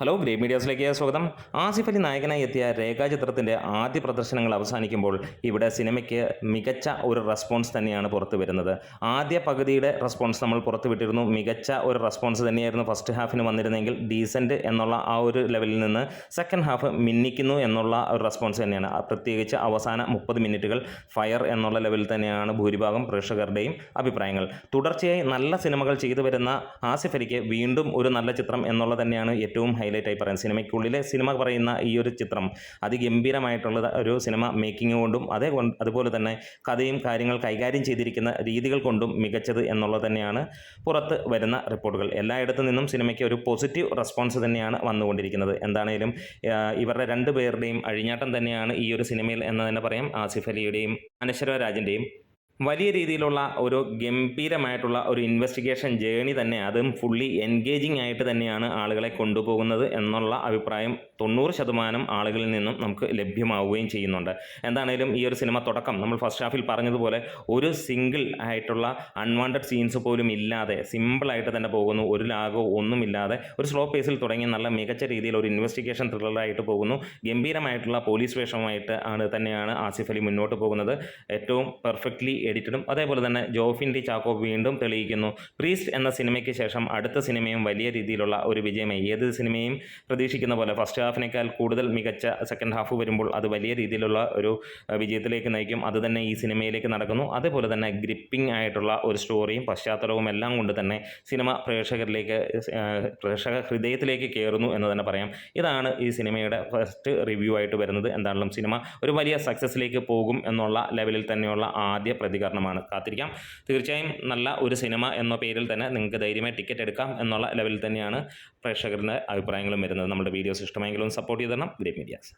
Hello great മീഡിയാസിലേക്ക് സ്വാഗതം. ആസിഫ് അലി നായകനായി എത്തിയ രേഖാചിത്രത്തിൻ്റെ ആദ്യ പ്രദർശനങ്ങൾ അവസാനിക്കുമ്പോൾ ഇവിടെ സിനിമയ്ക്ക് മികച്ച ഒരു റെസ്പോൺസ് തന്നെയാണ് പുറത്തു വരുന്നത്. ആദ്യ പകുതിയുടെ റെസ്പോൺസ് നമ്മൾ പുറത്തുവിട്ടിരുന്നു. മികച്ച ഒരു റെസ്പോൺസ് തന്നെയായിരുന്നു ഫസ്റ്റ് ഹാഫിന് വന്നിരുന്നെങ്കിൽ ഡീസൻറ്റ് എന്നുള്ള ആ ഒരു ലെവലിൽ നിന്ന് സെക്കൻഡ് ഹാഫ് മിന്നിക്കുന്നു എന്നുള്ള ഒരു റെസ്പോൺസ് തന്നെയാണ്. പ്രത്യേകിച്ച് അവസാന 30 മിനിറ്റുകൾ ഫയർ എന്നുള്ള ലെവലിൽ തന്നെയാണ് ഭൂരിഭാഗം പ്രേക്ഷകരുടെയും അഭിപ്രായങ്ങൾ. തുടർച്ചയായി നല്ല സിനിമകൾ ചെയ്തു വരുന്ന ആസിഫ് അലിക്ക് വീണ്ടും ഒരു നല്ല ചിത്രം എന്നുള്ളത് തന്നെയാണ് ഏറ്റവും ഹൈലൈറ്റായി പറയാം. സിനിമയ്ക്കുള്ളിലെ സിനിമ പറയുന്ന ഈ ഒരു ചിത്രം അതിഗംഭീരമായിട്ടുള്ള ഒരു സിനിമ മേക്കിംഗ് കൊണ്ടും അതുപോലെ തന്നെ കഥയും കാര്യങ്ങൾ കൈകാര്യം ചെയ്തിരിക്കുന്ന രീതികൾ കൊണ്ടും മികച്ചത് എന്നുള്ളത് തന്നെയാണ് പുറത്ത് വരുന്ന റിപ്പോർട്ടുകൾ. എല്ലായിടത്തു നിന്നും സിനിമയ്ക്ക് ഒരു പോസിറ്റീവ് റെസ്പോൺസ് തന്നെയാണ് വന്നുകൊണ്ടിരിക്കുന്നത്. എന്താണേലും ഇവരുടെ രണ്ടുപേരുടെയും അഴിഞ്ഞാട്ടം തന്നെയാണ് ഈ ഒരു സിനിമയിൽ എന്ന് തന്നെ പറയാം. ആസിഫ് അലിയുടെയും അനശ്വര രാജിൻ്റെയും വലിയ രീതിയിലുള്ള ഒരു ഗംഭീരമായിട്ടുള്ള ഒരു ഇൻവെസ്റ്റിഗേഷൻ ജേണി തന്നെ, അതും ഫുള്ളി എൻഗേജിങ് ആയിട്ട് തന്നെയാണ് ആളുകളെ കൊണ്ടുപോകുന്നത് എന്നുള്ള അഭിപ്രായം 90% ആളുകളിൽ നിന്നും നമുക്ക് ലഭ്യമാവുകയും ചെയ്യുന്നുണ്ട്. എന്താണേലും ഈ ഒരു സിനിമ തുടക്കം നമ്മൾ ഫസ്റ്റ് ഹാഫിൽ പറഞ്ഞതുപോലെ ഒരു സിംഗിൾ ആയിട്ടുള്ള അൺവാണ്ടഡ് സീൻസ് പോലും ഇല്ലാതെ സിമ്പിളായിട്ട് തന്നെ പോകുന്നു. ഒരു ലാഗോ ഒന്നുമില്ലാതെ ഒരു സ്ലോ പേസിൽ തുടങ്ങി നല്ല മികച്ച രീതിയിൽ ഒരു ഇൻവെസ്റ്റിഗേഷൻ ത്രില്ലറായിട്ട് പോകുന്നു. ഗംഭീരമായിട്ടുള്ള പോലീസ് വേഷമായിട്ട് തന്നെയാണ് ആസിഫ് അലി മുന്നോട്ട് പോകുന്നത്. ഏറ്റവും പെർഫെക്റ്റ്ലി എഡിറ്റഡും അതേപോലെ തന്നെ ജോഫിൻ ടി ചാക്കോ വീണ്ടും തെളിയിക്കുന്നു. പ്രീസ്റ്റ് എന്ന സിനിമയ്ക്ക് ശേഷം അടുത്ത സിനിമയും വലിയ രീതിയിലുള്ള ഒരു വിജയമായി. ഏത് സിനിമയും പ്രതീക്ഷിക്കുന്ന പോലെ ഫസ്റ്റ് ഹാഫിനേക്കാൾ കൂടുതൽ മികച്ച സെക്കൻഡ് ഹാഫ് വരുമ്പോൾ അത് വലിയ രീതിയിലുള്ള ഒരു വിജയത്തിലേക്ക് നയിക്കും. അത് തന്നെ ഈ സിനിമയിലേക്ക് നടക്കുന്നു. അതേപോലെ തന്നെ ഗ്രിപ്പിംഗ് ആയിട്ടുള്ള ഒരു സ്റ്റോറിയും പശ്ചാത്തലവും എല്ലാം കൊണ്ട് തന്നെ സിനിമ പ്രേക്ഷക ഹൃദയത്തിലേക്ക് കയറുന്നു എന്ന് തന്നെ പറയാം. ഇതാണ് ഈ സിനിമയുടെ ഫസ്റ്റ് റിവ്യൂ ആയിട്ട് വരുന്നത്. എന്താണെങ്കിലും സിനിമ ഒരു വലിയ സക്സസ്സിലേക്ക് പോകും എന്നുള്ള ലെവലിൽ തന്നെയുള്ള ആദ്യ പ്രതികരണമാണ്. കാത്തിരിക്കാം. തീർച്ചയായും നല്ല ഒരു സിനിമ എന്ന പേരിൽ തന്നെ നിങ്ങൾക്ക് ധൈര്യമായി ടിക്കറ്റ് എടുക്കാം എന്നുള്ള ലെവലിൽ തന്നെയാണ് പ്രേക്ഷകരുടെ അഭിപ്രായങ്ങളും വരുന്നത്. നമ്മുടെ വീഡിയോസ് ഇഷ്ടമെങ്കിലും സപ്പോർട്ട് ചെയ്ത് തരണം. Great medias.